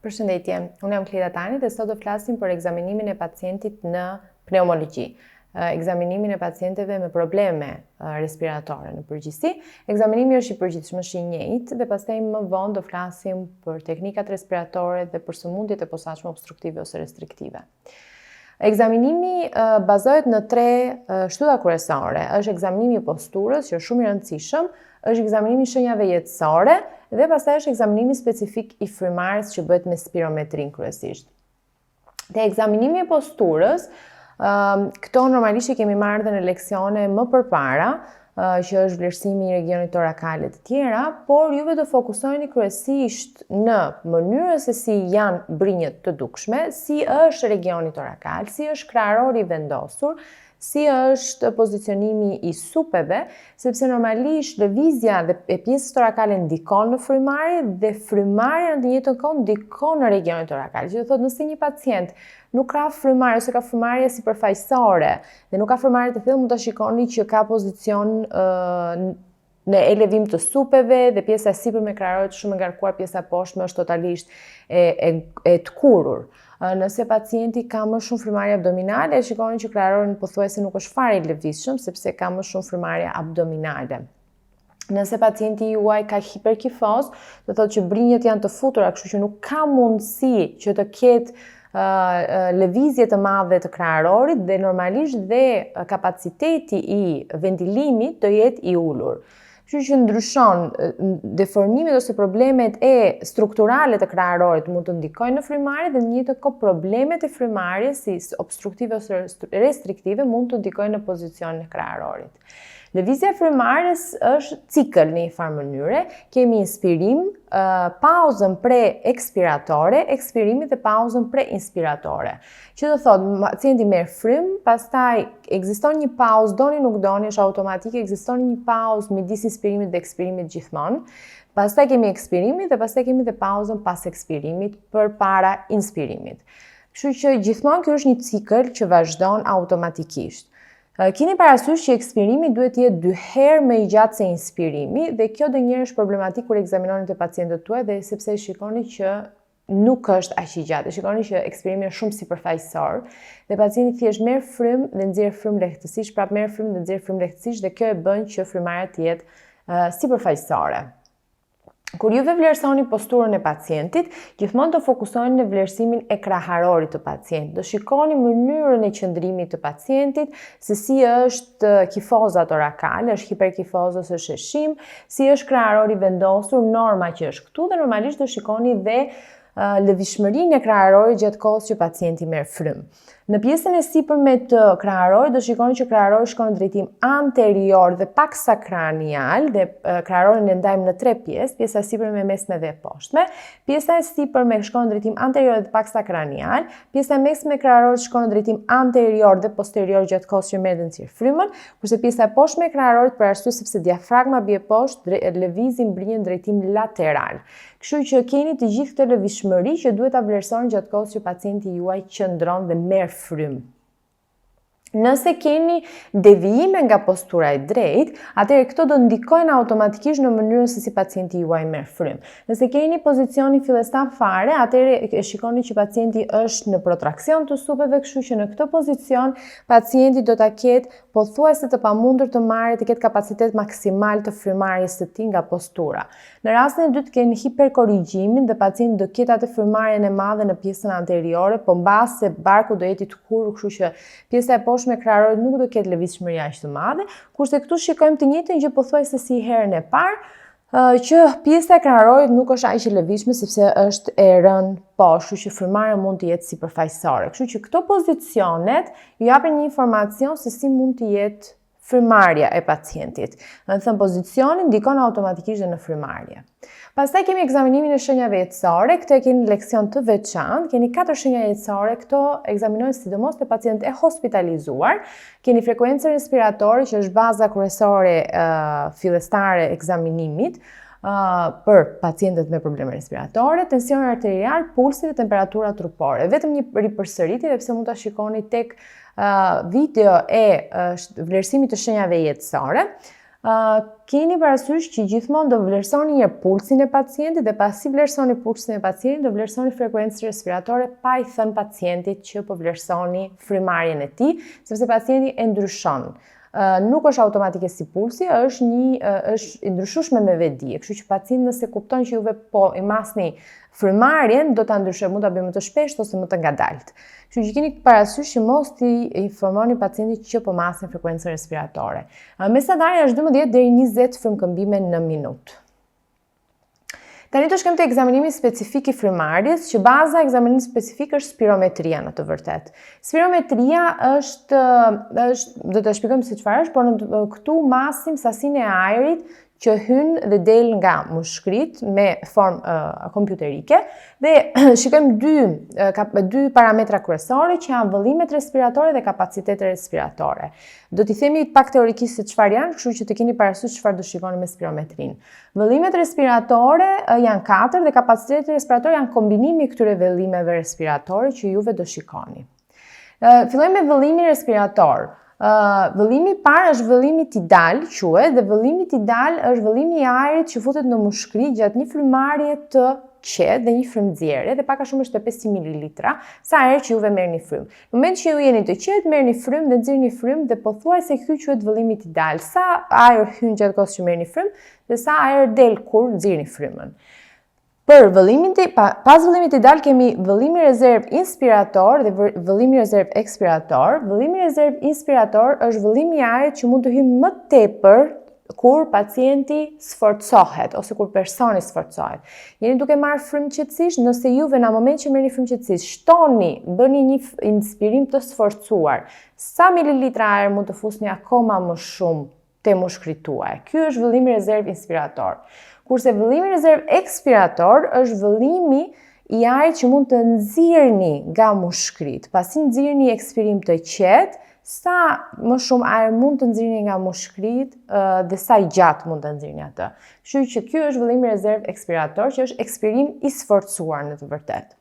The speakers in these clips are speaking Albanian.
Përshëndetje, unë jam Klida Tani dhe sot do flasim për ekzaminimin e pacientit në pneumologji. Ekzaminimin e pacienteve me probleme respiratore në përgjithësi. Ekzaminimi është i përgjithshëm, është i njëjtë dhe pastaj më vonë do flasim për teknikat respiratore dhe për sëmundjet e posaçme obstruktive ose restriktive. Ekzaminimi bazohet në 3 shtylla kryesore. Është ekzaminimi i posturës, që është shumë i rëndësishëm, është ekzaminimi shenjave jetesore dhe pastaj është ekzaminimi specifik i frymarrjes që bëhet me spirometrin kryesisht. Te ekzaminimi i posturës, këto normalisht i kemi marrë dhe në leksione më përpara, që është vlerësimi i regionit torakale të tjera, por juve do fokusoheni kryesisht në mënyrën se si janë brinjët të dukshme, si është regioni torakal, si është krahërori i vendosur, si është pozicionimi i supeve, sepse normalisht lëvizja e pjesës torakale ndikon në frymarrje dhe frymarrja në të njëjtën kohë ndikon në regionin torakal. Që do thotë nëse një pacient nuk ka frymarrje ose ka frymarrje sipërfaqësore dhe nuk ka frymarrje të thellë, mund ta shikoni që ka pozicion në elevim të supeve dhe pjesa e sipërme e krahërorit shumë e ngarkuar, pjesa poshtme është totalisht e tkurur. Nëse pacienti ka më shumë frymarrje abdominale, shikoni që krahërori pothuajse nuk është fare i lëvizshëm sepse ka më shumë frymarrje abdominale. Nëse pacienti juaj ka hiperkifoz, do thotë që brinjët janë të futura, kështu që nuk ka mundësi që të ketë lëvizje të madhe të krahërorit dhe normalisht dhe kapaciteti i ventilimit të jetë i ulur. Kështu që ndryshon, deformimet ose problemet e strukturale të krahërorit mund të ndikojnë në frymarrje dhe në njëjtën kohë problemet e frymarrjes si obstruktive ose restriktive mund të ndikojnë në pozicionin e krahërorit. Lëvizja e frymarrjes është cikël në një farë mënyre. Kemi inspirim, pauzën pre-ekspiratore, ekspirimi dhe pauzën pre-inspiratore. Që do thotë, pacienti merr frym, pastaj ekziston një pauzë, doni nuk doni, është automatike, ekziston një pauzë midis inspirimit dhe ekspirimit gjithmonë. Pastaj kemi ekspirimin dhe pastaj kemi dhe pauzën pas ekspirimit përpara inspirimit. Kështu që gjithmonë ky është një cikël që vazhdon automatikisht. Keni parasysh që ekspirimi duhet të jetë 2 herë më i gjatë se inspirimi dhe kjo ndonjëherë është problematik kur ekzaminoni të pacientët tuaj dhe sepse shikoni që nuk është aq i gjatë. Shikoni që ekspirimi është shumë sipërfaqësor dhe pacienti thjesht merr frym dhe nxjerr frym lehtësisht, prapë merr frym dhe nxjerr frym lehtësisht dhe kjo e bën që frymarrja të jetë sipërfaqësore. Kur juve vlerësoni posturën e pacientit, gjithmonë do fokusoheni në vlerësimin e krahërorit të pacientit. Do shikoni mënyrën e qëndrimit të pacientit, se si është kifoza torakale, është hiperkifoza ose është sheshim, si është krahërori vendosur, norma që është këtu dhe normalisht do shikoni dhe lëvizshmërinë e krahërorit gjatë kohës që pacienti merr frym. Në pjesën e sipërme të krahërorit do shikoni që krahërori shkon në drejtim anterior dhe paksa kranial dhe krahërorin e ndajmë në 3 pjesë, pjesa e sipërme, mesme dhe e poshtme. Pjesa e sipërme shkon në drejtim anterior dhe paksa kranial, pjesa e mesme e krahërorit shkon në drejtim anterior dhe posterior gjatë kohës që merr dhe nxjerr frymën, kurse pjesa e poshtme e krahërorit për arsye sepse diafragma bie poshtë lëvizin brinjën në drejtim lateral. Kështu që keni të gjithë këtë lëvizshmëri që duhet ta vlerësoni gjatë kohës që pacienti juaj qëndron dhe merr frym. Nëse keni devijime nga postura e drejtë, atëherë këto do ndikojnë automatikisht në mënyrën se si pacienti juaj merr frym. Nëse keni pozicionin fillestar fare, atëherë shikoni që pacienti është në protraksion të supeve, kështu që në këtë pozicion pacienti do ta ketë pothuajse të pamundur të marrë të ketë kapacitet maksimal të frymarrjes së tij nga postura. Në rastin e dytë keni hiperkorrigjimin dhe pacienti do ketë atë frymarrjen e madhe në pjesën anteriore, po mbase barku do jetë i tkurrur, kështu që pjesa e poshtme e krahërorit nuk do ketë lëvizshmëri aq të madhe, kurse këtu shikojmë të njëjtën gjë pothuajse si herën e parë, që pjesa e krahërorit nuk është aq e lëvizshme sepse është e rënë poshtë, kështu që frymarrja mund të jetë sipërfaqësore. Kështu që këto pozicionet ju japin një informacion se si mund të jetë frymarrja e pacientit. Në thënë pozicionin ndikon automatikisht dhe në frymarrje. Pastaj kemi ekzaminimin e shenjave jetesore, këtë e keni leksion të veçantë, keni 4 shenja jetesore, këto ekzaminohen sidomos te pacientë e hospitalizuar. Keni frekuencën respiratore, që është baza kryesore fillestare e ekzaminimit për pacientët me probleme respiratore, tensioni arterial, pulsi dhe temperatura trupore. Vetëm një ripërsëritje dhe pse mund ta shikoni tek video e vlerësimit të shenjave jetesore. Keni parasysh që gjithmonë do vlerësoni një pulsin e pacientit dhe pasi vlerësoni pulsin e pacientit, do vlerësoni frekuencën respiratore pa i thënë pacientit që po vlerësoni frymarrjen e tij, sepse pacienti e ndryshon. Nuk është automatike si pulsi, është i ndryshueshme me vedi. Kështu që pacienti nëse kupton që juve po i masni frymarrjen, do ta ndryshojë, mund ta bëjmë më të shpeshtë ose më të ngadalt. Kështu që keni parasysh që mos t'i informoni pacientit që po masni frekuencën respiratore. Mesatarja është 12 deri 20 frymëkëmbime në minutë. Tani të shkojmë te ekzaminimi specifik i frymarrjes, që baza e ekzaminimit specifik është spirometria në të vërtetë. Spirometria është do të shpjegojmë se çfarë është, por këtu masim sasinë e ajrit që hyn dhe del nga mushkrit me formë kompjuterike dhe shikojmë dy parametra kryesore që janë vëllimet respiratore dhe kapacitetet respiratore. Do t'i themi pak teorikisht se çfarë janë, kështu që të keni parasysh çfarë do shikoni me spirometrin. Vëllimet respiratore janë 4 dhe kapacitetet respiratore janë kombinimi i këtyre vëllimeve respiratore që juve do shikoni. Fillojmë me vëllimin respirator. Vëllimi i parë është vëllimi tidal, quhet, dhe vëllimi tidal është vëllimi i ajrit që futet në mushkri gjatë një frymarrje të qetë dhe një frymëzierje dhe pak a shumë është 500 ml sa herë që juve merrni frymë. Në moment që ju jeni të qetë, merrni frymë dhe nxirrni frymë dhe pothuajse ky quhet vëllimi tidal. Sa ajër hyn gjatë kohës që merrni frymë dhe sa ajër del kur nxirrni frymën. Për pas vëllimit tidal kemi vëllimi rezerv inspirator dhe vëllimi rezerv ekspirator. Vëllimi rezerv inspirator është vëllimi i ajrit që mund të hyjë më tepër kur pacienti sforcohet ose kur personi sforcohet. Jeni duke marrë frymë qetësisht, nëse juve në moment që merrni frymë qetësisht, shtoni, bëni një inspirim të sforcuar. Sa mililitra ajër mund të fusni akoma më shumë te mushkrit tuaj? Ky është vëllimi rezerv inspirator. Kurse vëllimi rezerv ekspirator është vëllimi i ajrit që mund të nxirrni nga mushkrit. Pasi nxirrni ekspirim të qetë, sa më shumë ajër mund të nxirrni nga mushkrit dhe sa i gjatë mund të nxirrni atë. Kështu që ky është vëllimi rezerv ekspirator, që është ekspirim i sforcuar në të vërtetë.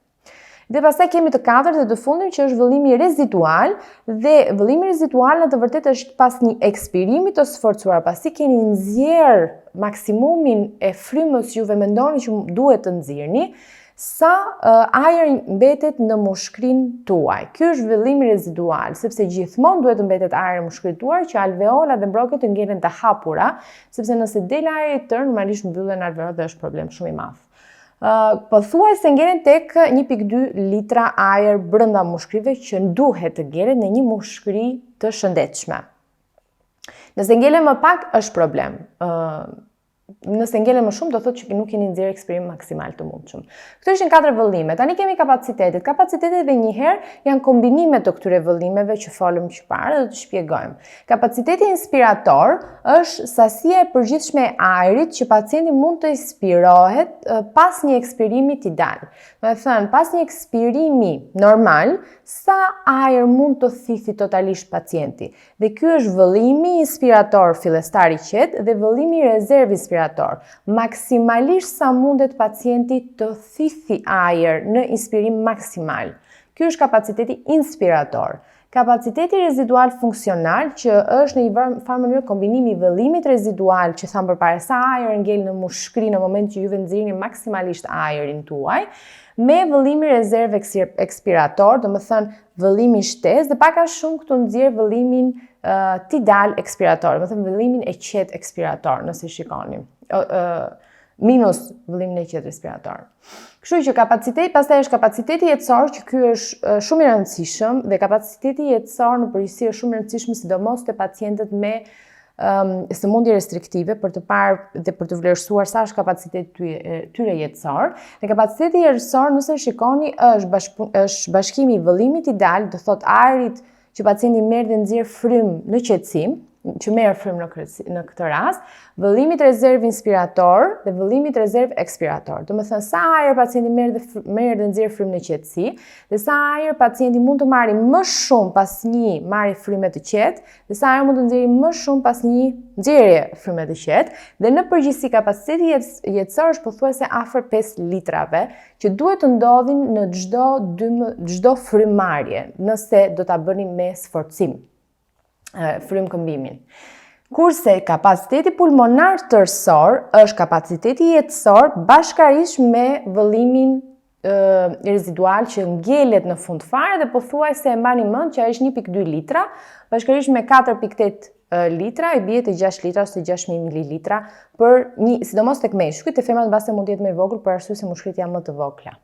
Dhe pastaj kemi të katërt dhe të fundit që është vëllimi rezidual, dhe vëllimi rezidual në të vërtetë është pas një ekspirimi të sforcuar, pasi keni nxjerr maksimumin e frymës juve mendoni që duhet të nxirrni, sa ajër mbetet në mushkrin tuaj. Ky është vëllimi rezidual, sepse gjithmonë duhet të mbetet ajër në mushkrin tuaj që alveola dhe mbrojtjet të ngelen të hapura, sepse nëse del ajri i tërë, normalisht mbyllen alveolat dhe është problem shumë i madh. Pothuajse ngelen tek 1.2 litra ajër brenda mushkrive që duhet të ngelen në një mushkri të shëndetshme. Nëse ngelen më pak është problem. Nëse ngelen më shumë do thotë që nuk keni nxjerrë ekspirim maksimal të mundshëm. Këto ishin 4 vëllime. Tani kemi kapacitetet. Kapacitetet edhe një herë janë kombinime të këtyre vëllimeve që folëm më parë dhe do të shpjegojmë. Kapaciteti inspirator është sasia e përgjithshme e ajrit që pacienti mund të inspirohet pas një ekspirimi tidal. Do të thënë, pas një ekspirimi normal, sa ajër mund të thithi totalisht pacienti. Dhe ky është vëllimi inspirator fillestar i qetë dhe vëllimi rezerv inspirator. Maksimalisht sa mundet pacienti të thithi ajër në inspirim maksimal. Ky është kapaciteti inspirator. Kapaciteti rezidual funksional, që është në një farë mënyrë kombinimi i vëllimit rezidual që thamë përpara, sa ajër ngel në mushkri në moment që juve nxirrni maksimalisht ajërin tuaj, me vëllimi rezerv ekspirator, do të thënë vëllimi shtesë, dhe pak a shumë këtu nxjerr vëllimin tidal ekspirator, do të thënë vëllimin e qetë ekspirator, nëse shikoni. Minus vëllimin e qetë respirator. Kështu që kapaciteti, pastaj është kapaciteti jetësor, që ky është shumë i rëndësishëm, dhe kapaciteti jetësor në përgjithësi është shumë i rëndësishëm sidomos te pacientët me sëmundje restriktive për të parë dhe për të vlerësuar sa është kapaciteti tyre jetësor. Dhe kapaciteti jetësor, nëse shikoni, është bashkimi i vëllimit ideal, do thotë ajrit që pacienti merr dhe nxjerr frymë në qetësim, që merr frymë në këtë rast, vëllimit rezerv inspirator dhe vëllimit rezerv ekspirator. Do të thënë sa ajër pacienti merr dhe nxjerr frymë në qetësi, dhe sa ajër pacienti mund të marrë më shumë pas një marrje fryme të qetë, dhe sa ajër mund të nxjerrë më shumë pas një nxjerrje fryme të qetë, dhe në përgjithësi kapaciteti jetësor është pothuajse afër 5 litrave, që duhet të ndodhin në çdo frymarrje, nëse do ta bëni me sforcim frymëkëmbimin. Kurse kapaciteti pulmonar tërësor është kapaciteti jetësor bashkërisht me vëllimin rezidual që ngjelet në fund fare dhe pothuajse e mbani mend që është 1.2 litra, bashkërisht me 4.8 litra i bie te 6 litra ose 6.000 mililitra për një, sidomos tek meshkujt, te femrat mbase mund të jetë më i vogël për arsye se mushkrit janë më të vogla.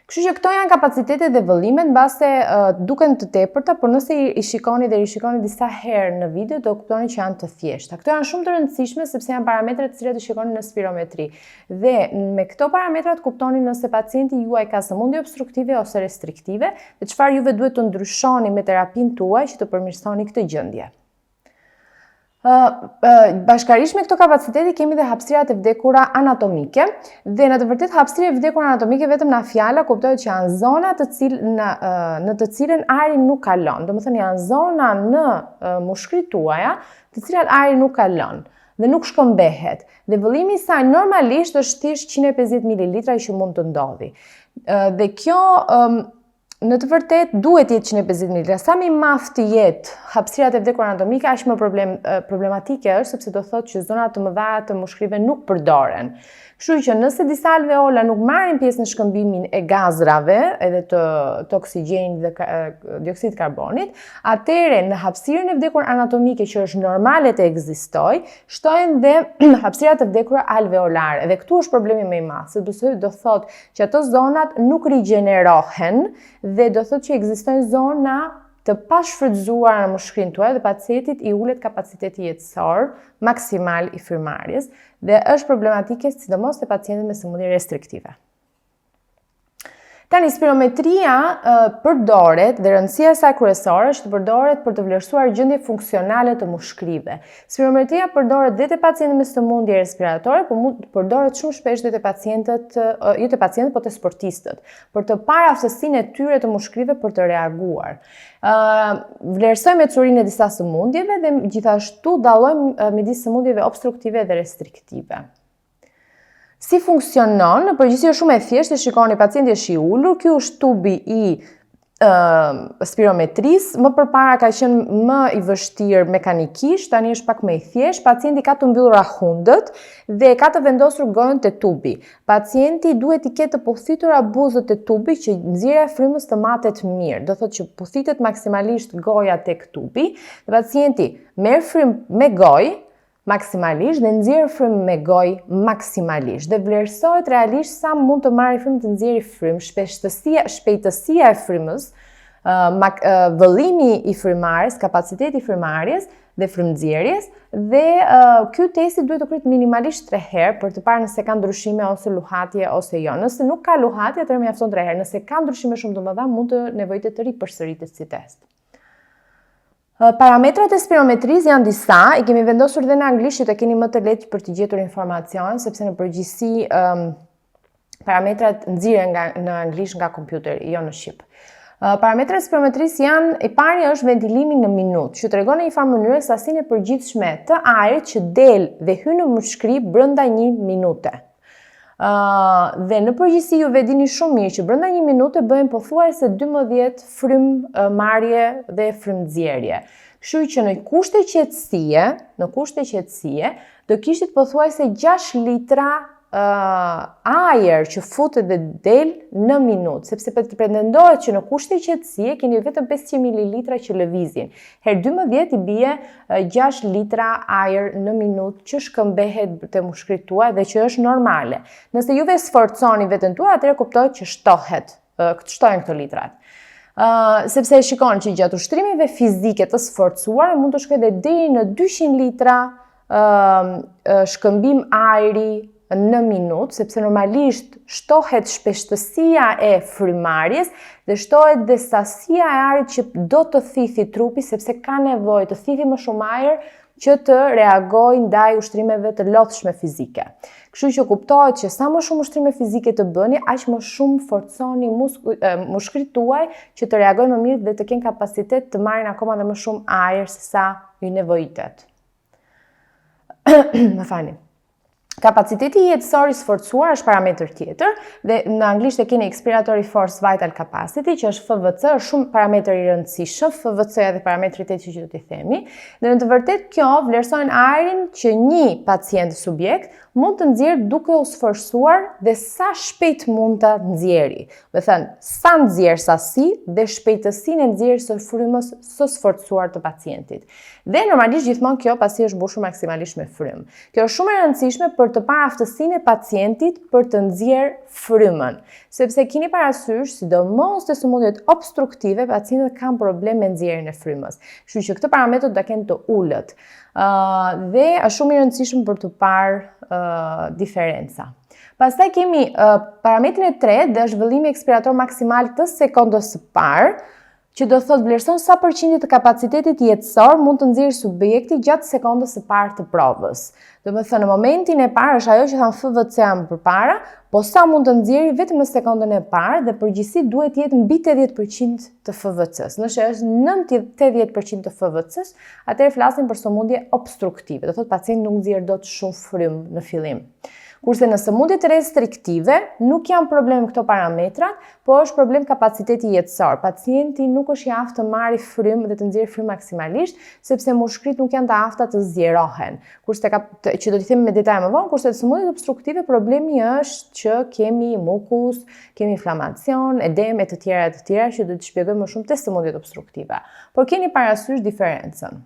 Kështu që këto janë kapacitetet dhe vëllimet, mbase duken të tepërta, por nëse i shikoni dhe i rishikoni disa herë në video, do kuptoni që janë të thjeshta. Këto janë shumë të rëndësishme sepse janë parametrat të cilat i shikoni në spirometri. Dhe me këto parametrat kuptoni nëse pacienti juaj ka sëmundje obstruktive ose restriktive dhe çfarë juve duhet të ndryshoni me terapinë tuaj që të përmirësoni këtë gjendje. Bashkërisht me këto kapacitete kemi dhe hapësirat e vdekura anatomike dhe në të vërtetë hapësira e vdekur anatomike vetëm nga fjala kuptohet që janë zona në të cilën ajri nuk kalon. Domethënë janë zona në mushkrit tuaja të cilat ajri nuk kalon dhe nuk shkëmbehet. Dhe vëllimi i saj normalisht është thjesht 150 mililitra që mund të ndodhi. Dhe kjo në të vërtetë duhet jetë 150 ml. Sa më madh të jetë hapësirat e vdekur anatomike, aq më problematike është sepse do thotë që zonat të mëdha të mushkrive nuk përdoren. Kështu që nëse disa alveola nuk marrin pjesë në shkëmbimin e gazrave, edhe të oksigjenit dhe dioksidit karbonit, atëherë në hapësirën e vdekur anatomike që është normale të ekzistojë, shtohen dhe hapësirat e vdekura alveolare. Dhe këtu është problemi më i madh, sepse do thotë që ato zonat nuk rigjenerohen dhe do thotë që ekzistojnë zona të pashfrytzuara në mushkrin tuaj dhe pacientit i ulet kapaciteti jetësor maksimal i frymëmarrjes dhe është problematike sidomos te pacientët me sëmundje restriktive. Tani, spirometria përdoret dhe rëndësia e saj kryesore është të përdoret për të vlerësuar gjendje funksionale të mushkrive. Spirometria përdoret dhe te pacientët me sëmundje respiratore, por përdoret shumë shpesh dhe te pacientët, jo te pacientët, por te sportistët, për të parë aftësinë e tyre të mushkrive për të reaguar. Vlerësojmë ecurinë e disa sëmundjeve dhe gjithashtu dallojmë midis sëmundjeve obstruktive dhe restriktive. Si funksionon? Në përgjithësi është shumë e thjeshtë, shikoni pacienti është i ulur, ky është tubi i spirometrisë, më përpara ka qenë më i vështirë mekanikisht, tani është pak më i thjeshtë, pacienti ka të mbyllura hundët dhe ka të vendosur gojën te tubi. Pacienti duhet i ketë të pothitura buzët e tubit që nxjerrja e frymës të matet mirë, do thotë që pothitet maksimalisht goja tek tubi, dhe pacienti merr frymë me gojë maksimalisht dhe nxjerr frymë me gojë maksimalisht dhe vlerësohet realisht sa mund të marrë frymë të nxjerrë frymë, shpejtësia e frymës, vëllimi i frymarrjes, kapaciteti i frymarrjes dhe frymënxjerrjes dhe ky testi duhet të kryhet minimalisht 3 herë për të parë nëse ka ndryshime ose luhatje ose jo. Nëse nuk ka luhatje, atëherë mjafton 3 herë. Nëse ka ndryshime shumë të mëdha, mund të nevojitet të ripërsëritet si test. Parametrat e spirometrisë janë disa, i kemi vendosur dhe në anglisht që të keni më të lehtë për të gjetur informacion, sepse në përgjithësi parametrat nxirren në anglisht nga kompjuteri, jo në shqip. Parametrat e spirometrisë janë, i pari është ventilimi në minutë, që tregon në një farë mënyrë sasinë e përgjithshme të ajrit që del dhe hyn në mushkri brenda 1 minute. Dhe në përgjithësi ju dini shumë mirë që brenda 1 minute bëhen pothuajse 12 frymëmarrje dhe frymënxjerrje. Kështu që në kushte qetësie, do kishit pothuajse 6 litra ajër që futet dhe del në minutë, sepse pretendohet që në kushte qetësie keni vetëm 500 ml që lëvizin. Herë 12 i bie 6 litra ajër në minutë që shkëmbehet te mushkrit tuaj dhe që është normale. Nëse juve sforconi veten tuaj, atëherë kuptohet që shtohen këto litrat. Sepse e shikoni që gjatë ushtrimeve fizike të sforcuara mund të shkojë deri në 200 litra shkëmbim ajri në minutë, sepse normalisht shtohet shpejtësia e frymarrjes dhe shtohet dhe sasia e ajrit që do të thithi trupi, sepse ka nevojë të thithi më shumë ajër që të reagojë ndaj ushtrimeve të lodhshme fizike. Kështu që kuptohet që sa më shumë ushtrime fizike të bëni, aq më shumë forconi mushkrit tuaj që të reagojnë më mirë dhe të kenë kapacitet të marrin akoma dhe më shumë ajër se sa ju nevojitet. Më falni. Kapaciteti jetesor i sforcuar është parametër tjetër dhe në anglisht e keni expiratory force vital capacity, që është FVC, është shumë parametër i rëndësishëm, FVC dhe parametri tjetër që do t'i themi. Dhe në të vërtet kjo vlerësojnë ajrin që një pacient subjekt mund të nxjerrë duke u sforcuar dhe sa shpejt mund të nxjerrë. Do të thënë, sa nxjerr sasi dhe shpejtësinë e nxjerrjes së frymës së sforcuar të pacientit. Dhe normalisht gjithmonë kjo pasi është mbushur maksimalisht me frymë. Kjo është shumë e rëndësishme për të parë aftësinë e pacientit për të nxjerrë frymën, sepse keni parasysh, sidomos te sëmundjet obstruktive, pacientët kanë problem me nxjerrjen e frymës. Kështu që këtë parametër do ta kenë të ulët. Dhe është shumë i rëndësishëm për të parë diferenca. Pastaj kemi parametrin e tretë, dhe është vëllimi ekspirator maksimal të sekondës së parë, që do thot vlerëson sa përqindje të kapacitetit jetesor mund të nxjerrë subjekti gjatë sekondës së parë të provës. Do të thënë, në momentin e parë është ajo që thamë FVC më përpara, po sa mund të nxjerrë vetëm në sekondën e parë dhe përgjithësi duhet jetë mbi 80% të FVC-s. Nëse është 90% të FVC-s, atëherë flasim për sëmundje obstruktive. Do thot pacienti nuk nxjerr dot shumë frymë në fillim. Kurse në sëmundjet restriktive nuk janë problem këto parametrat, po është problem kapaciteti jetesor. Pacienti nuk është i aftë të marrë frymë dhe të nxjerrë frymë maksimalisht, sepse mushkrit nuk janë të afta të zgjerohen. Kurse që do t'i themi me detaj më vonë, kurse në sëmundjet obstruktive problemi është që kemi mukus, kemi inflamacion, edem e të tjera që do t'i shpjegoj më shumë te sëmundjet obstruktive. Por keni parasysh diferencën.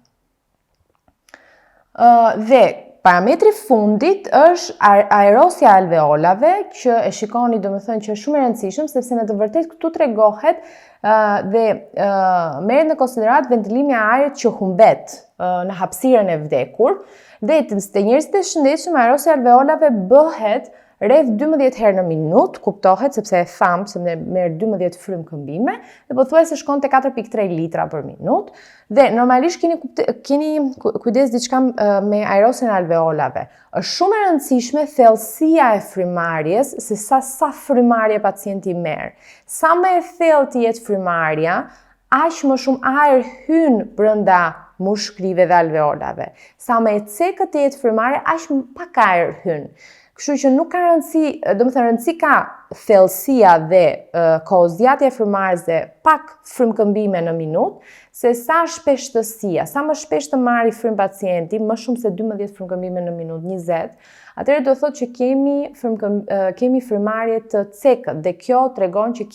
Dhe parametri fundit është aerosja e alveolave, që e shikoni domethënë që është shumë e rëndësishëm, sepse në të vërtetë këtu tregohet dhe merret në konsiderat ventilimi i ajrit që humbet në hapësirën e vdekur, dhe te njerëzit e shëndetshëm aerosja e alveolave bëhet rreth 12 herë në minutë, kuptohet sepse e tham se merr 12 frymë këmbime, dhe pothuajse shkon te 4.3 litra për minutë. Dhe normalisht keni kujdes diçka me aerosjen e alveolave. Është shumë e rëndësishme thellësia e frymarrjes, se sa frymarrje pacienti merr. Sa më e thellë të jetë frymarrja, aq më shumë ajër hyn brenda mushkrive dhe alveolave. Sa më e cekët të jetë frymarrja, aq më pak ajër hyn. Kështu që nuk ka rëndësi, domethënë rëndësi ka thellësia dhe kohëzgjatja e frymarrjes dhe pak frymëkëmbime në minutë, se sa shpeshtësia, sa më shpesh të marrë frymë pacienti, më shumë se 12 frymëkëmbime në minutë, 20, atëherë do thotë që kemi frymarrje të cekët dhe kjo tregon që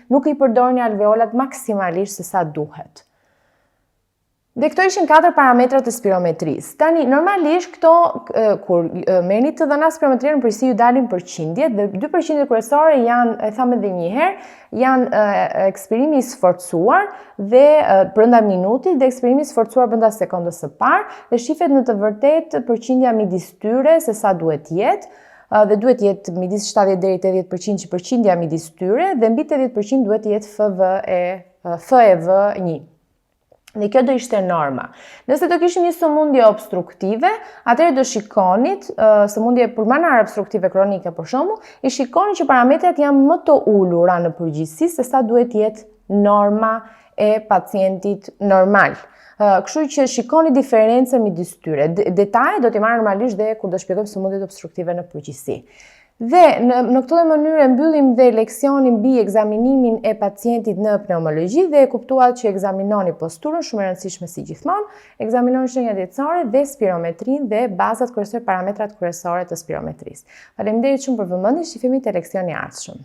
nuk i përdorni alveolat maksimalisht se sa duhet. Dhe këto ishin 4 parametrat të spirometrisë. Tani, normalisht këto, kur merrni të dhëna spirometria në përgjithësi ju dalin përqindjet, dhe 2 përqindjet kryesore janë, e tham edhe një herë, janë ekspirimi i sforcuar dhe brenda minutit dhe ekspirimi i sforcuar brenda sekondës së parë, dhe shifet në të vërtetë përqindja midis tyre se sa duhet jetë, dhe duhet jetë midis 70 deri 80% që përqindja midis tyre, dhe mbi 80% duhet jetë FEV1. Dhe kjo do ishte norma. Nëse do kishim një sëmundje obstruktive, atëherë do shikonit, sëmundje pulmonare obstruktive kronike për shembull, i shikoni që parametrat janë më të ulura në përgjithësi se sa duhet jetë norma e pacientit normal. Kështu që shikoni diferencën midis tyre. Detaje do t'i marrë normalisht dhe kur do shpjegojmë sëmundjet obstruktive në përgjithësi. Dhe në këtë mënyrë mbyllim dhe leksionin mbi ekzaminimin e pacientit në pneumologji dhe e kuptuat që ekzaminoni posturën, shumë e rëndësishme si gjithmonë, ekzaminoni shenjat jetesore dhe spirometrin dhe bazat kryesore, parametrat kryesore të spirometrisë. Faleminderit shumë për vëmendjen, shihemi te leksioni i ardhshëm.